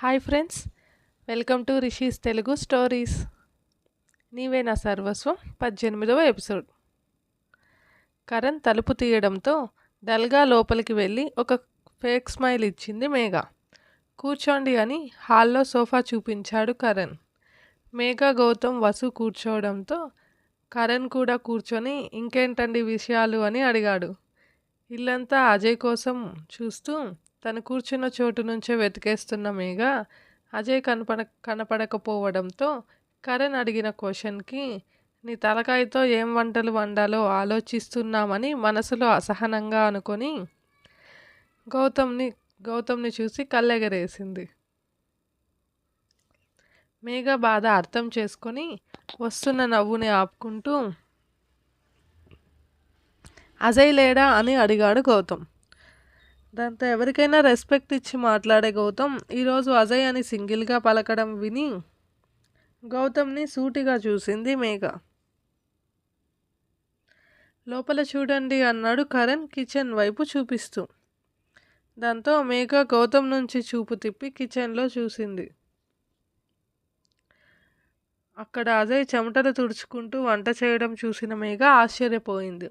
Hi friends, welcome to rishis Telugu stories. నీవే నా సర్వస్వం 18వ ఎపిసోడ్. కరణ్ తలుపు తీయడంతో డల్గా లోపలికి వెళ్ళి ఒక ఫేక్ స్మైల్ ఇచ్చింది మేఘ. కూర్చోండి అని హాల్లో సోఫా చూపించాడు కరణ్. మేఘ, గౌతమ్, వసు కూర్చోవడంతో కరణ్ కూడా కూర్చొని ఇంకేంటండి విషయాలు అని అడిగాడు. ఇల్లంతా అజయ్ కోసం చూస్తూ తను కూర్చున్న చోటు నుంచే వెతికేస్తున్న మేఘ అజయ్ కనపడకపోవడంతో కరణ్ అడిగిన క్వశ్చన్కి నీ తలకాయతో ఏం వంటలు వండాలో ఆలోచిస్తున్నామని మనసులో అసహనంగా అనుకొని గౌతమ్ని చూసి కళ్ళెగరేసింది. మేఘ బాధ అర్థం చేసుకొని వస్తున్న నవ్వుని ఆపుకుంటూ అజయ్ లేడా అని అడిగాడు గౌతమ్. దాంతో ఎవరికైనా రెస్పెక్ట్ ఇచ్చి మాట్లాడే గౌతమ్ ఈరోజు అజయ్ అని సింగిల్గా పలకడం విని గౌతమ్ని సూటిగా చూసింది మేఘ. లోపల చూడండి అన్నాడు కరణ్ కిచెన్ వైపు చూపిస్తూ. దాంతో మేఘ గౌతమ్ నుంచి చూపు తిప్పి కిచెన్లో చూసింది. అక్కడ అజయ్ చెమటలు తుడుచుకుంటూ వంట చేయడం చూసిన మేఘ ఆశ్చర్యపోయింది.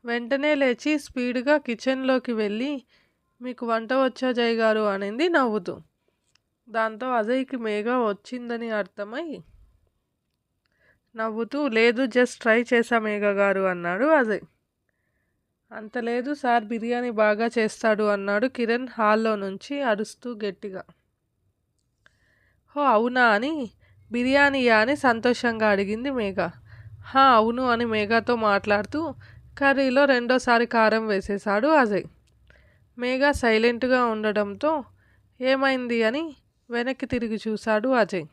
వెంటనే లేచి స్పీడ్గా కిచెన్లోకి వెళ్ళి మీకు వంట వచ్చా జయ్ గారు అనింది నవ్వుతూ. దాంతో అజయ్కి మేఘ వచ్చిందని అర్థమై నవ్వుతూ లేదు జస్ట్ ట్రై చేశా మేఘ గారు అన్నాడు అజయ్. అంత లేదు సార్, బిర్యానీ బాగా చేస్తాడు అన్నాడు కిరణ్ హాల్లో నుంచి అరుస్తూ గట్టిగా. హో అవునా అని బిర్యానీయా అని సంతోషంగా అడిగింది మేఘ. అవును అని మేఘతో మాట్లాడుతూ కర్రీలో రెండోసారి కారం వేసేశాడు అజయ్. మేఘ సైలెంట్గా ఉండడంతో ఏమైంది అని వెనక్కి తిరిగి చూశాడు అజయ్.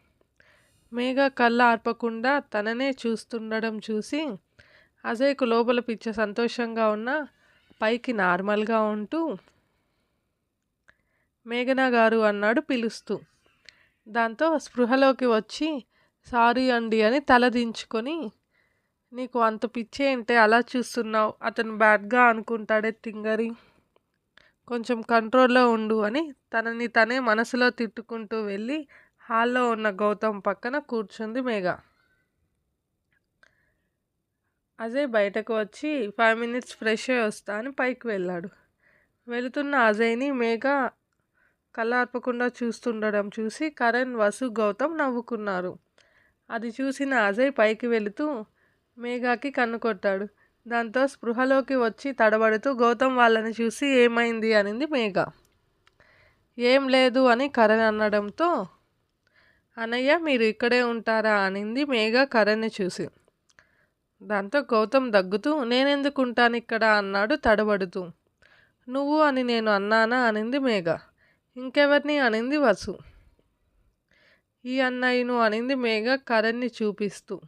మేఘ కళ్ళ ఆర్పకుండా తననే చూస్తుండడం చూసి అజయ్కు లోపల పిచ్చ సంతోషంగా ఉన్న పైకి నార్మల్గా ఉంటూ మేఘనా గారు అన్నాడు పిలుస్తూ. దాంతో స్పృహలోకి వచ్చి సారీ అండి అని తల దించుకొని నీకు అంత పిచ్చే అంటే అలా చూస్తున్నావు, అతను బ్యాడ్గా అనుకుంటాడే తింగరి, కొంచెం కంట్రోల్లో ఉండు అని తనని తనే మనసులో తిట్టుకుంటూ వెళ్ళి హాల్లో ఉన్న గౌతమ్ పక్కన కూర్చుంది మేఘ. అజయ్ బయటకు వచ్చి 5 minutes ఫ్రెష్ అయ్యి వస్తా అని పైకి వెళ్ళాడు. వెళుతున్న అజయ్ని మేఘ కళ్ళార్పకుండా చూస్తుండడం చూసి కరణ్, వసు, గౌతమ్ నవ్వుకున్నారు. అది చూసిన అజయ్ పైకి వెళుతూ మేఘకి కన్ను కొట్టాడు. దాంతో స్పృహలోకి వచ్చి తడబడుతూ గౌతమ్ వాళ్ళని చూసి ఏమైంది అనింది మేఘ. ఏం లేదు అని కరణ్ అనడంతో అన్నయ్య మీరు ఇక్కడే ఉంటారా అనింది మేఘ కరణ్ని చూసి. దాంతో గౌతమ్ దగ్గుతూ నేనెందుకు ఉంటాను ఇక్కడ అన్నాడు తడబడుతూ. నువ్వు అని నేను అన్నానా అనింది మేఘ. ఇంకెవరిని అనింది వసు. ఈ అన్నయ్యను అనింది మేఘ కరణ్ని చూపిస్తూ.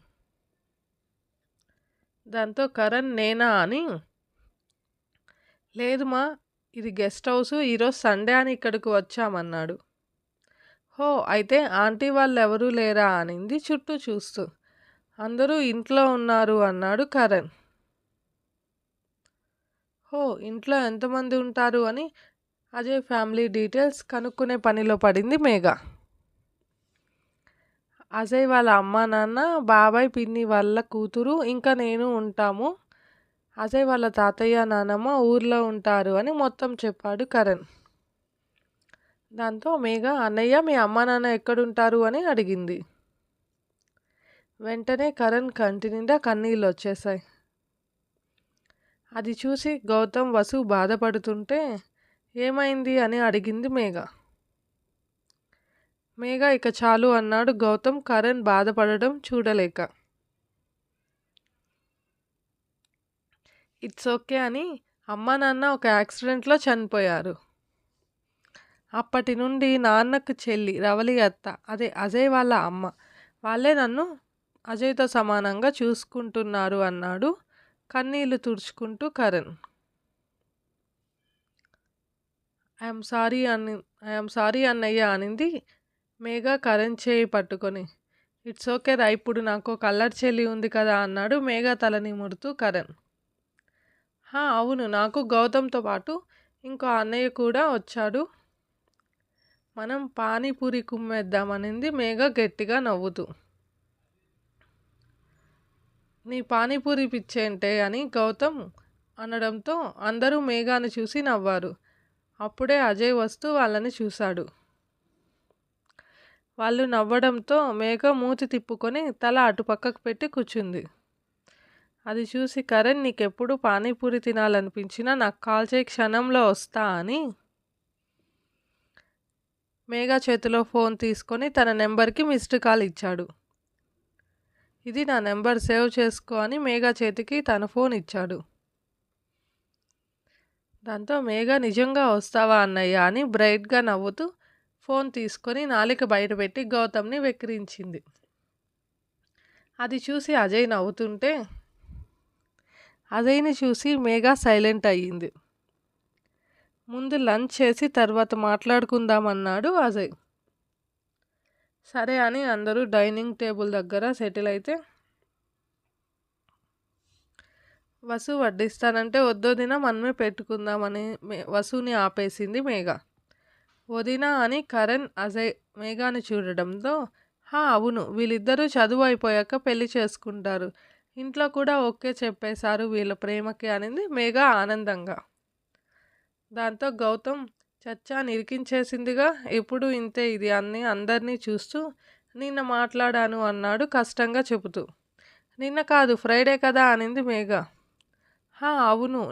దాంతో కరణ్ నేనా అని లేదు మా, ఇది గెస్ట్ హౌస్, ఈరోజు సండే అని ఇక్కడికి వచ్చామన్నాడు. హో అయితే ఆంటీ వాళ్ళు ఎవరూ లేరా అనింది చుట్టూ చూస్తూ. అందరూ ఇంట్లో ఉన్నారు అన్నాడు కరణ్. హో ఇంట్లో ఎంతమంది ఉంటారు అని అజయ్ ఫ్యామిలీ డీటెయిల్స్ కనుక్కునే పనిలో పడింది మేఘ. అజయ్ వాళ్ళ అమ్మ నాన్న, బాబాయ్, పిన్ని వాళ్ళ కూతురు ఇంకా నేను ఉంటాము. అజయ్ వాళ్ళ తాతయ్య నానమ్మ ఊర్లో ఉంటారు అని మొత్తం చెప్పాడు కరణ్. దాంతో మేఘ అన్నయ్య మీ అమ్మ నాన్న ఎక్కడుంటారు అని అడిగింది. వెంటనే కరణ్ కంటి నిండా కన్నీళ్ళు వచ్చేసాయి. అది చూసి గౌతమ్, వసు బాధపడుతుంటే ఏమైంది అని అడిగింది మేఘ. మేఘ ఇక చాలు అన్నాడు గౌతమ్ కరణ్ బాధపడడం చూడలేక. ఇట్స్ ఓకే అని అమ్మ నాన్న ఒక యాక్సిడెంట్లో చనిపోయారు. అప్పటి నుండి నాన్నకు చెల్లి రవలి అత్త, అదే అజయ్ వాళ్ళ అమ్మ, వాళ్ళే నన్ను అజయ్తో సమానంగా చూసుకుంటున్నారు అన్నాడు కన్నీళ్లు తుడుచుకుంటూ కరణ్. ఐఎమ్ సారీ అన్నయ్య అనింది మేఘ కరణ్ చేయి పట్టుకొని. ఇట్స్ ఓకే రా, ఇప్పుడు నాకు కల్లర్ చెల్లి ఉంది కదా అన్నాడు మేఘ తలని ముడుతూ కరణ్. అవును, నాకు గౌతమ్తో పాటు ఇంకో అన్నయ్య కూడా వచ్చాడు. మనం పానీపూరి కుమ్మేద్దామనింది మేఘ గట్టిగా నవ్వుతూ. నీ పానీపూరి పిచ్చేంటే అని గౌతమ్ అనడంతో అందరూ మేఘాని చూసి నవ్వారు. అప్పుడే అజయ్ వస్తూ వాళ్ళని చూశాడు. వాళ్ళు నవ్వడంతో మేఘ మూతి తిప్పుకొని తల అటుపక్కకు పెట్టి కూర్చుంది. అది చూసి కరణ్ నీకెప్పుడు పానీపూరి తినాలనిపించినా నాకు కాల్ చేయి, క్షణంలో వస్తా అని మేఘ చేతిలో ఫోన్ తీసుకొని తన నెంబర్కి మిస్డ్ కాల్ ఇచ్చాడు. ఇది నా నెంబర్, సేవ్ చేసుకో అని మేఘ చేతికి తన ఫోన్ ఇచ్చాడు. దాంతో మేఘ నిజంగా వస్తావా అన్నయ్య అని బ్రైట్గా నవ్వుతూ ఫోన్ తీసుకొని నాలిక బయటపెట్టి గౌతమ్ని వెక్కిరించింది. అది చూసి అజయ్ నవ్వుతుంటే అజయ్ని చూసి మేఘ సైలెంట్ అయ్యింది. ముందు లంచ్ చేసి తర్వాత మాట్లాడుకుందామన్నాడు అజయ్. సరే అని అందరూ డైనింగ్ టేబుల్ దగ్గర సెటిల్ అయితే వసు వడ్డిస్తానంటే వద్దొదినా మనమే పెట్టుకుందామని వసుని ఆపేసింది మేఘ. వదినా అని కరణ్ అజయ్ మేఘాని చూడడంతో అవును, వీళ్ళిద్దరూ చదువు అయిపోయాక పెళ్లి చేసుకుంటారు, ఇంట్లో కూడా ఓకే చెప్పేశారు వీళ్ళ ప్రేమకి అనింది మేఘ ఆనందంగా. దాంతో గౌతమ్ చచ్చా నిరికించేసిందిగా, ఎప్పుడు ఇంతే ఇది అని అందరినీ చూస్తూ నిన్న మాట్లాడాను అన్నాడు కష్టంగా చెబుతూ. నిన్న కాదు, ఫ్రైడే కదా అనింది మేఘ. అవును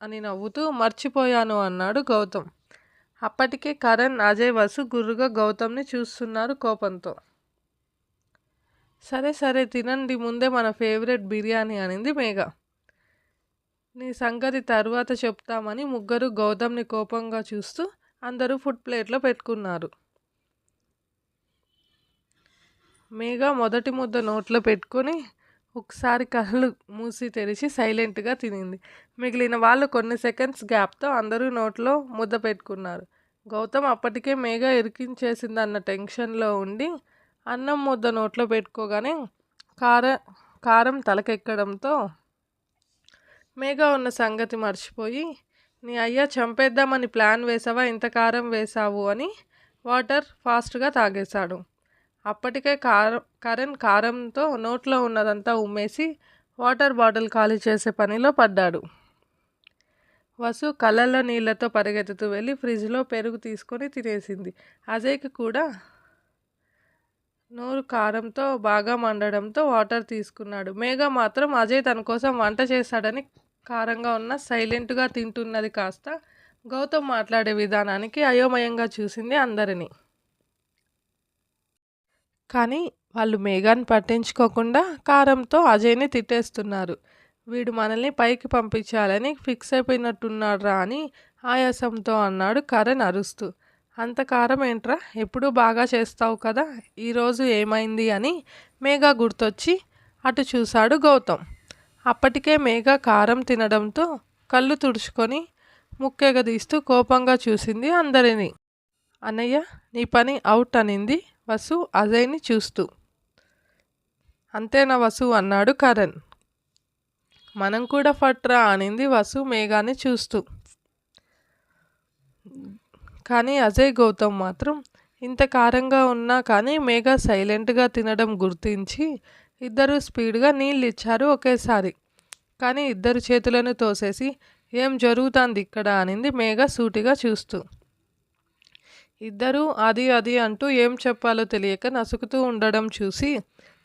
అని నవ్వుతూ మర్చిపోయాను అన్నాడు గౌతమ్. అప్పటికే కరణ్ అజయ్ వసు గుర్రుగా గౌతమ్ని చూస్తున్నారు కోపంతో. సరే సరే తినండి ముందే మన ఫేవరెట్ బిర్యానీ అనింది మేఘ. నీ సంగతి తర్వాత చెప్తామని ముగ్గురు గౌతమ్ని కోపంగా చూస్తూ అందరూ ఫుడ్ ప్లేట్లో పెట్టుకున్నారు. మేఘ మొదటి ముద్ద నోట్లో పెట్టుకొని ఒకసారి కళ్ళు మూసి తెరిచి సైలెంట్గా తినింది. మిగిలిన వాళ్ళు కొన్ని సెకండ్స్ గ్యాప్తో అందరూ నోట్లో ముద్ద పెట్టుకున్నారు. గౌతమ్ అప్పటికే మేఘ ఇరికించేసిందన్న టెన్షన్లో ఉండి అన్నం ముద్ద నోట్లో పెట్టుకోగానే కారం తలకెక్కడంతో మేఘ ఉన్న సంగతి మర్చిపోయి నీ అయ్యా చంపేద్దామని ప్లాన్ వేసావా, ఇంత కారం వేసావు అని వాటర్ ఫాస్ట్గా తాగేశాడు. అప్పటికే కరణ్ కారంతో నోట్లో ఉన్నదంతా ఉమ్మేసి వాటర్ బాటిల్ ఖాళీ చేసే పనిలో పడ్డాడు. వసు కళ్ళల్లో నీళ్లతో పరిగెత్తుతూ వెళ్ళి ఫ్రిడ్జ్లో పెరుగు తీసుకొని తినేసింది. అజయ్కి కూడా నోరు కారంతో బాగా మండడంతో వాటర్ తీసుకున్నాడు. మేఘ మాత్రం అజయ్ తన కోసం వంట చేశాడని కారంగా ఉన్న సైలెంట్గా తింటున్నది కాస్త గౌతమ్ మాట్లాడే విధానానికి అయోమయంగా చూసింది అందరినీ. కానీ వాళ్ళు మేఘాన్ని పట్టించుకోకుండా కారంతో అజయ్ని తిట్టేస్తున్నారు. వీడు మనల్ని పైకి పంపించాలని ఫిక్స్ అయిపోయినట్టున్నాడ్రా అని ఆయాసంతో అన్నాడు కరణ్ అరుస్తూ. అంత కారం ఏంట్రా, ఎప్పుడూ బాగా చేస్తావు కదా, ఈరోజు ఏమైంది అని మేఘ గుర్తొచ్చి అటు చూశాడు గౌతమ్. అప్పటికే మేఘ కారం తినడంతో కళ్ళు తుడుచుకొని ముక్కెగదీస్తూ కోపంగా చూసింది అందరినీ. అన్నయ్య నీ పని అవుట్ అనింది వసు అజయ్ని చూస్తూ. అంతేనా వసు అన్నాడు కరణ్. మనం కూడా ఫట్రా అనింది వసు మేఘాని చూస్తూ. కానీ అజయ్ గౌతమ్ మాత్రం ఇంత కారంగా ఉన్నా కానీ మేఘ సైలెంట్గా తినడం గుర్తించి ఇద్దరు స్పీడ్గా నీళ్ళు ఇచ్చారు ఒకేసారి. కానీ ఇద్దరు చేతులను తోసేసి ఏం జరుగుతుంది ఇక్కడ అనింది మేఘ సూటిగా చూస్తూ. ఇద్దరూ అది అంటూ ఏం చెప్పాలో తెలియక నసుకుతూ ఉండడం చూసి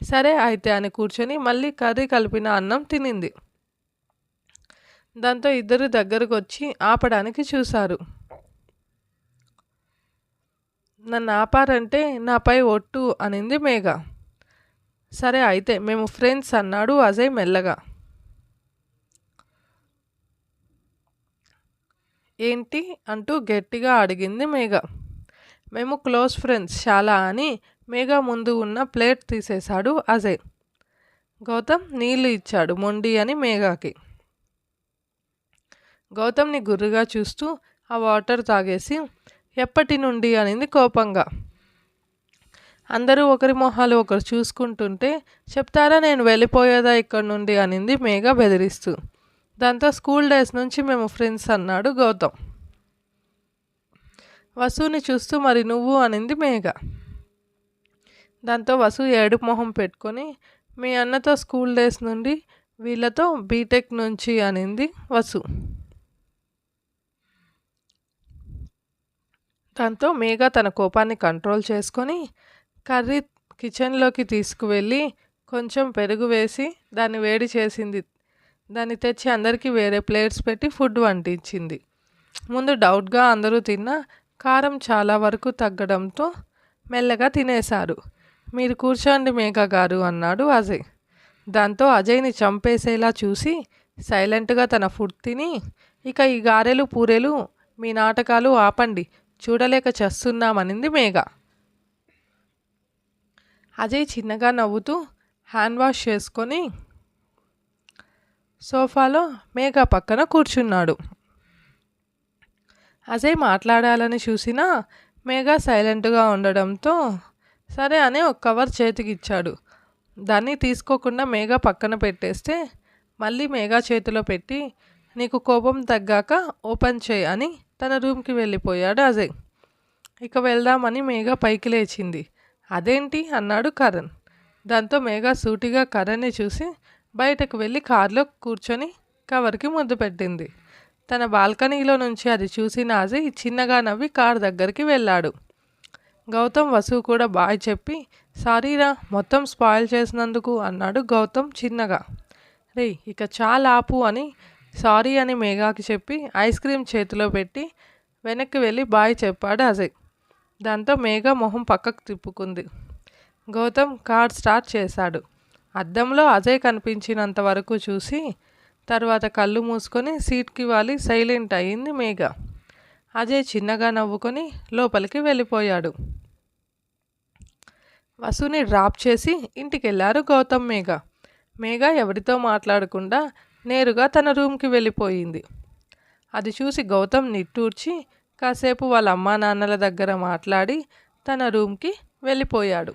సరే అయితే అని కూర్చొని మళ్ళీ కర్రీ కలిపిన అన్నం తినింది. దాంతో ఇద్దరు దగ్గరకు వచ్చి ఆపడానికి చూశారు. నన్ను ఆపారంటే నాపై ఒట్టు అనింది మేఘ. సరే అయితే మేము ఫ్రెండ్స్ అన్నాడు అజయ్ మెల్లగా. ఏంటి అంటూ గట్టిగా అడిగింది మేఘ. మేము క్లోజ్ ఫ్రెండ్స్ చాలా అని మేఘ ముందు ఉన్న ప్లేట్ తీసేశాడు అజయ్. గౌతమ్ నీళ్ళు ఇచ్చాడు మొండి అని మేఘకి. గౌతమ్ని గుర్రుగా చూస్తూ ఆ వాటర్ తాగేసి ఎప్పటి నుండి అనింది కోపంగా. అందరూ ఒకరి మొహాలు ఒకరు చూసుకుంటుంటే చెప్తారా నేను వెళ్ళిపోయేదా ఇక్కడ నుండి అనింది మేఘ బెదిరిస్తూ. దాంతో స్కూల్ డేస్ నుంచి మేము ఫ్రెండ్స్ అన్నాడు గౌతమ్. వసుని చూస్తూ మరి నువ్వు అనింది మేఘ. దాంతో వసు ఏడుపు మొహం పెట్టుకొని మీ అన్నతో స్కూల్ డేస్ నుండి వీళ్ళతో బీటెక్ నుంచి అనింది వసు. దాంతో మేఘ తన కోపాన్ని కంట్రోల్ చేసుకొని కర్రీ కిచెన్లోకి తీసుకువెళ్ళి కొంచెం పెరుగు వేసి దాన్ని వేడి చేసింది. దాన్ని తెచ్చి అందరికీ వేరే ప్లేట్స్ పెట్టి ఫుడ్ వండించింది. ముందు డౌట్గా అందరూ తిన్నా కారం చాలా వరకు తగ్గడంతో మెల్లగా తినేశారు. మీరు కూర్చోండి మేఘ గారు అన్నాడు అజయ్. దాంతో అజయ్ని చంపేసేలా చూసి సైలెంట్గా తన ఫుడ్ తిని ఇక ఈ గారెలు పూరెలు మీ నాటకాలు ఆపండి, చూడలేక చస్తున్నామనింది మేఘ. అజయ్ చిన్నగా నవ్వుతూ హ్యాండ్ వాష్ చేసుకొని సోఫాలో మేఘ పక్కన కూర్చున్నాడు. అజయ్ మాట్లాడాలని చూసినా మేఘ సైలెంట్గా ఉండడంతో సరే అని ఒక కవర్ చేతికి ఇచ్చాడు. దాన్ని తీసుకోకుండా మేఘ పక్కన పెట్టేస్తే మళ్ళీ మేఘ చేతిలో పెట్టి నీకు కోపం తగ్గాక ఓపెన్ చేయి అని తన రూమ్కి వెళ్ళిపోయాడు అజయ్. ఇక వెళ్దామని మేఘ పైకి లేచింది. అదేంటి అన్నాడు కరణ్. దాంతో మేఘ సూటిగా కరణ్ని చూసి బయటకు వెళ్ళి కారులో కూర్చొని కవర్కి ముద్దు పెట్టింది. తన బాల్కనీలో నుంచి అది చూసిన అజయ్ చిన్నగా నవ్వి కారు దగ్గరికి వెళ్ళాడు. గౌతమ్ వసు కూడా బాయ్ చెప్పి సారీరా మొత్తం స్పాయిల్ చేసినందుకు అన్నాడు గౌతమ్ చిన్నగా. రే ఇక చాలా ఆపు అని సారీ అని మేఘాకి చెప్పి ఐస్ క్రీమ్ చేతిలో పెట్టి వెనక్కి వెళ్ళి బాయ్ చెప్పాడు అజయ్. దాంతో మేఘ మొహం పక్కకు తిప్పుకుంది. గౌతమ్ కార్ స్టార్ట్ చేశాడు. అద్దంలో అజయ్ కనిపించినంత వరకు చూసి తర్వాత కళ్ళు మూసుకొని సీట్కి వాలి సైలెంట్ అయ్యింది మేఘ. అజయ్ చిన్నగా నవ్వుకొని లోపలికి వెళ్ళిపోయాడు. వసుని డ్రాప్ చేసి ఇంటికి వెళ్ళారు గౌతమ్ మేఘ. మేఘ ఎవరితో మాట్లాడకుండా నేరుగా తన రూమ్కి వెళ్ళిపోయింది. అది చూసి గౌతమ్ నిట్టూర్చి కాసేపు వాళ్ళ అమ్మా నాన్నల దగ్గర మాట్లాడి తన రూమ్కి వెళ్ళిపోయాడు.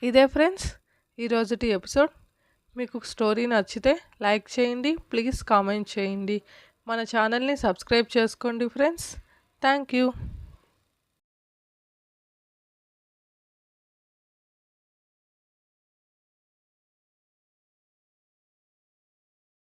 ఇదే ఫ్రెండ్స్ ఈరోజుటి ఎపిసోడ్. మీకు స్టోరీ నచ్చితే లైక్ చేయండి, ప్లీజ్ కామెంట్ చేయండి, మన ఛానల్ని సబ్స్క్రైబ్ చేసుకోండి ఫ్రెండ్స్. Thank you.